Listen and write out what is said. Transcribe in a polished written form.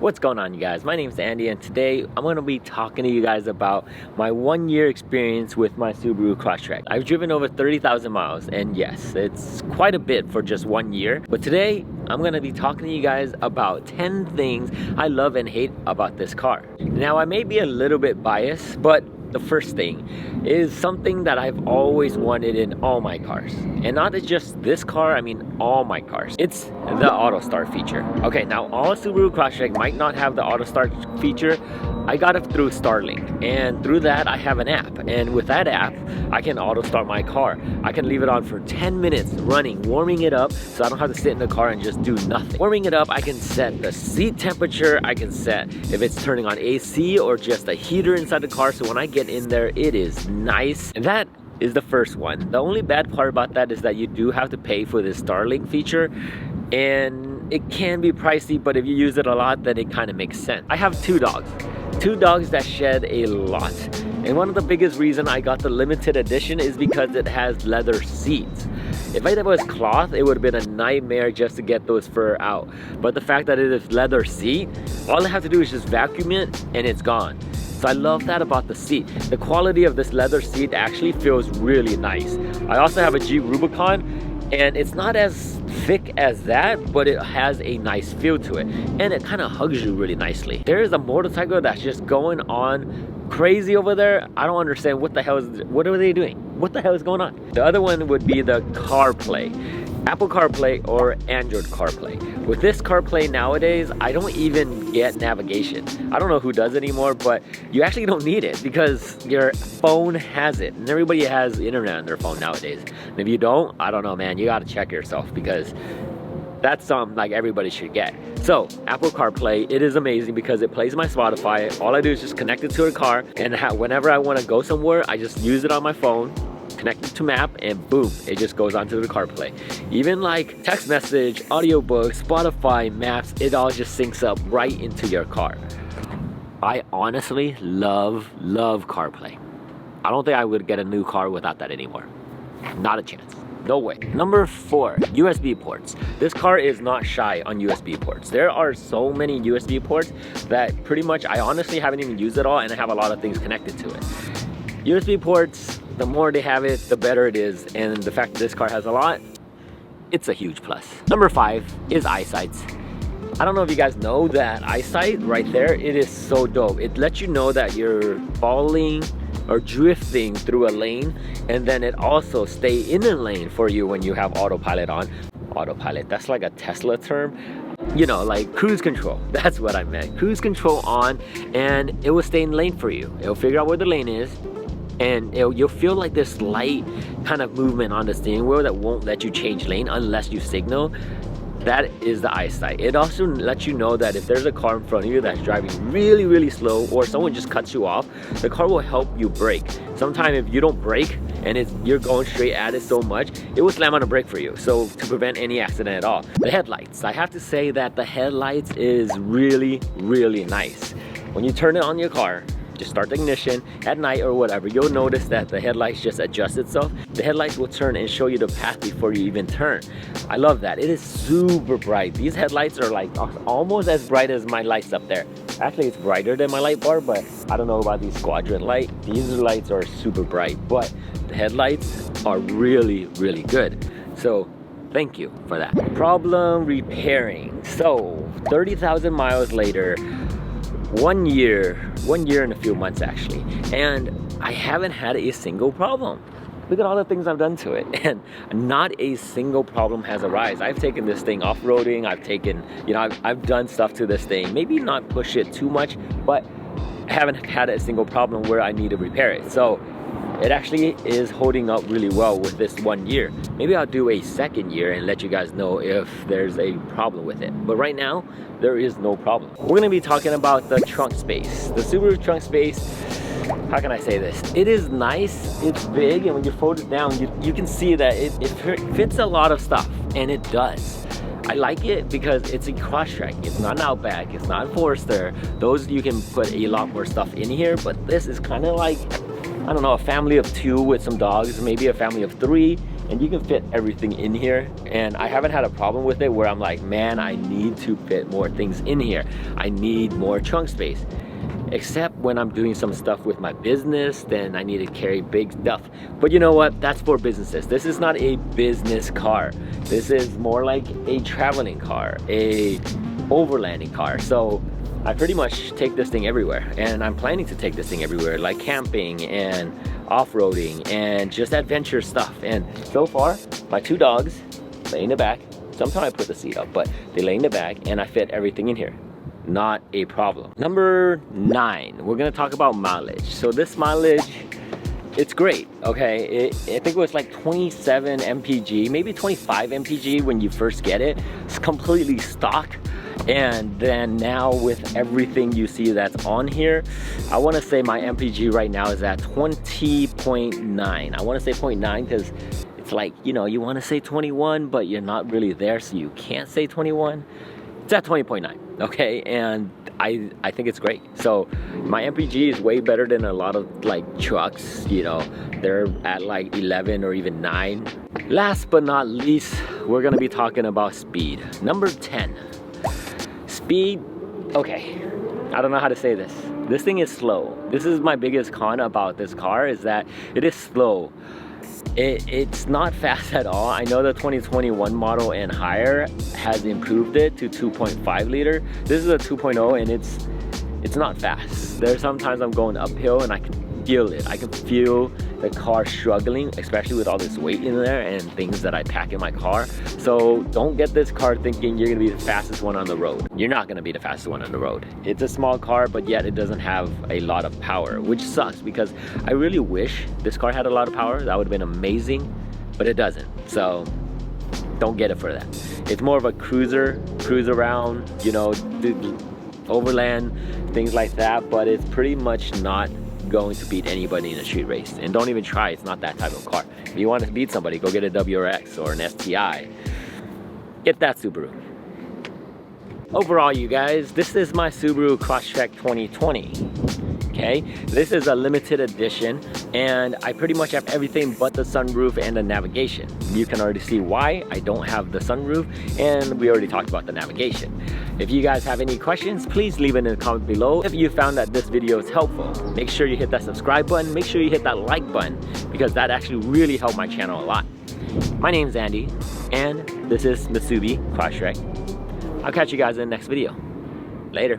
What's going on, you guys? My name is Andy, and today I'm going to be talking to you guys about my 1-year experience with my Subaru Crosstrek. I've driven over 30,000 miles, and yes, it's quite a bit for just 1 year. But today I'm going to be talking to you guys about 10 things I love and hate about this car. Now, I may be a little bit biased, but the first thing is something that I've always wanted in all my cars. And not just this car, I mean all my cars. It's the auto start feature. Okay, now all Subaru Crosstrek might not have the auto start feature. I got it through Starlink, and through that I have an app, and with that app I can auto start my car. I can leave it on for 10 minutes running, warming it up, so I don't have to sit in the car and just do nothing. Warming it up, I can set the seat temperature, I can set if it's turning on AC or just a heater inside the car, so when I get in there it is nice. And that is the first one. The only bad part about that is that you do have to pay for this Starlink feature, and it can be pricey, but if you use it a lot then it kind of makes sense. I have two dogs that shed a lot, and one of the biggest reason I got the limited edition is because it has leather seats. If it was cloth, it would have been a nightmare just to get those fur out, but the fact that it is leather seat, all I have to do is just vacuum it and it's gone. So I love that about the seat. The quality of this leather seat actually feels really nice. I also have a Jeep Rubicon, and it's not as thick as that, but it has a nice feel to it, and it kind of hugs you really nicely. There is a motorcycle that's just going on crazy over there. I don't understand what are they doing? What the hell is going on? The other one would be the CarPlay. Apple CarPlay or Android CarPlay. With this CarPlay nowadays, I don't even get navigation. I don't know who does anymore, but you actually don't need it because your phone has it, and everybody has internet on their phone nowadays. And if you don't, I don't know, man, you gotta check yourself, because that's something like everybody should get. So Apple CarPlay, it is amazing because it plays my Spotify. All I do is just connect it to a car, and whenever I want to go somewhere, I just use it on my phone, connect it to map, and boom, it just goes onto the CarPlay. Even like text message, audiobook, Spotify, maps, it all just syncs up right into your car. I honestly love CarPlay. I don't think I would get a new car without that anymore. Not a chance. No way. Number 4, USB ports. This car is not shy on USB ports. There are so many USB ports that pretty much I honestly haven't even used it all, and I have a lot of things connected to it. USB ports, the more they have it, the better it is, and the fact that this car has a lot, it's a huge plus. Number 5 is EyeSight. I don't know if you guys know that EyeSight right there, it is so dope. It lets you know that you're falling or drifting through a lane, and then it also stay in a lane for you when you have autopilot on. Autopilot, that's like a Tesla term. You know, like cruise control, that's what I meant. Cruise control on, and it will stay in lane for you. It'll figure out where the lane is, and you'll feel like this light kind of movement on the steering wheel that won't let you change lane unless you signal. That is the EyeSight. It also lets you know that if there's a car in front of you that's driving really slow, or someone just cuts you off, the car will help you brake. Sometimes if you don't brake and you're going straight at it so much, it will slam on a brake for you, so to prevent any accident at all. The headlights, I have to say that the headlights is really nice. When you turn it on your car, just start the ignition at night or whatever, you'll notice that the headlights just adjust itself. The headlights will turn and show you the path before you even turn. I love that. It is super bright. These headlights are like almost as bright as my lights up there. Actually, it's brighter than my light bar, but I don't know about these quadrant light. These lights are super bright, but the headlights are really good. So thank you for that. Problem repairing. So 30,000 miles later, 1 year and a few months actually, and I haven't had a single problem. Look at all the things I've done to it, and not a single problem has arisen. I've taken this thing off-roading, I've done stuff to this thing, maybe not push it too much, but I haven't had a single problem where I need to repair it. So it actually is holding up really well with this 1 year. Maybe I'll do a second year and let you guys know if there's a problem with it. But right now, there is no problem. We're gonna be talking about the trunk space. The Subaru trunk space, how can I say this? It is nice, it's big, and when you fold it down, you can see that it fits a lot of stuff, and it does. I like it because it's a Crosstrek. It's not an Outback, it's not a Forester. Those you can put a lot more stuff in here, but this is kind of like I don't know, a family of 2 with some dogs, maybe a family of 3, and you can fit everything in here. And I haven't had a problem with it where I'm like, man, I need to fit more things in here. I need more trunk space. Except when I'm doing some stuff with my business, then I need to carry big stuff. But you know what? That's for businesses. This is not a business car. This is more like a traveling car, a overlanding car. So I pretty much take this thing everywhere, and I'm planning to take this thing everywhere, like camping and off-roading and just adventure stuff. And so far, my 2 dogs lay in the back. Sometimes I put the seat up, but they lay in the back and I fit everything in here. Not a problem. Number 9, we're gonna talk about mileage. So this mileage, it's great, okay? I think it was like 27 mpg, maybe 25 mpg when you first get it. It's completely stock. And then now with everything you see that's on here, I want to say my mpg right now is at 20.9. I want to say 0.9 because it's like, you know, you want to say 21, but you're not really there, so you can't say 21. It's at 20.9, okay? And I think it's great. So my MPG is way better than a lot of like trucks, you know, they're at like 11 or even 9. Last but not least, we're gonna be talking about speed. Number 10, speed. Okay, I don't know how to say this. This thing is slow. This is my biggest con about this car, is that it is slow. It's not fast at all. I know the 2021 model and higher has improved it to 2.5 liter. This is a 2.0 and it's not fast. There's sometimes I'm going uphill and I can feel it. I can feel the car struggling, especially with all this weight in there and things that I pack in my car. So don't get this car thinking you're gonna be the fastest one on the road. You're not gonna be the fastest one on the road. It's a small car, but yet it doesn't have a lot of power, which sucks because I really wish this car had a lot of power. That would have been amazing, but it doesn't. So don't get it for that. It's more of a cruise around, you know, overland, things like that, but it's pretty much not going to beat anybody in a street race. And don't even try, it's not that type of car. If you want to beat somebody, go get a WRX or an STI. Get that Subaru. Overall, you guys, this is my Subaru Crosstrek 2020. Okay, this is a limited edition and I pretty much have everything but the sunroof and the navigation. You can already see why I don't have the sunroof, and we already talked about the navigation. If you guys have any questions, please leave it in the comment below. If you found that this video is helpful, make sure you hit that subscribe button, make sure you hit that like button, because that actually really helped my channel a lot. My name's Andy, and this is Meesubi Crosstrek. I'll catch you guys in the next video. Later.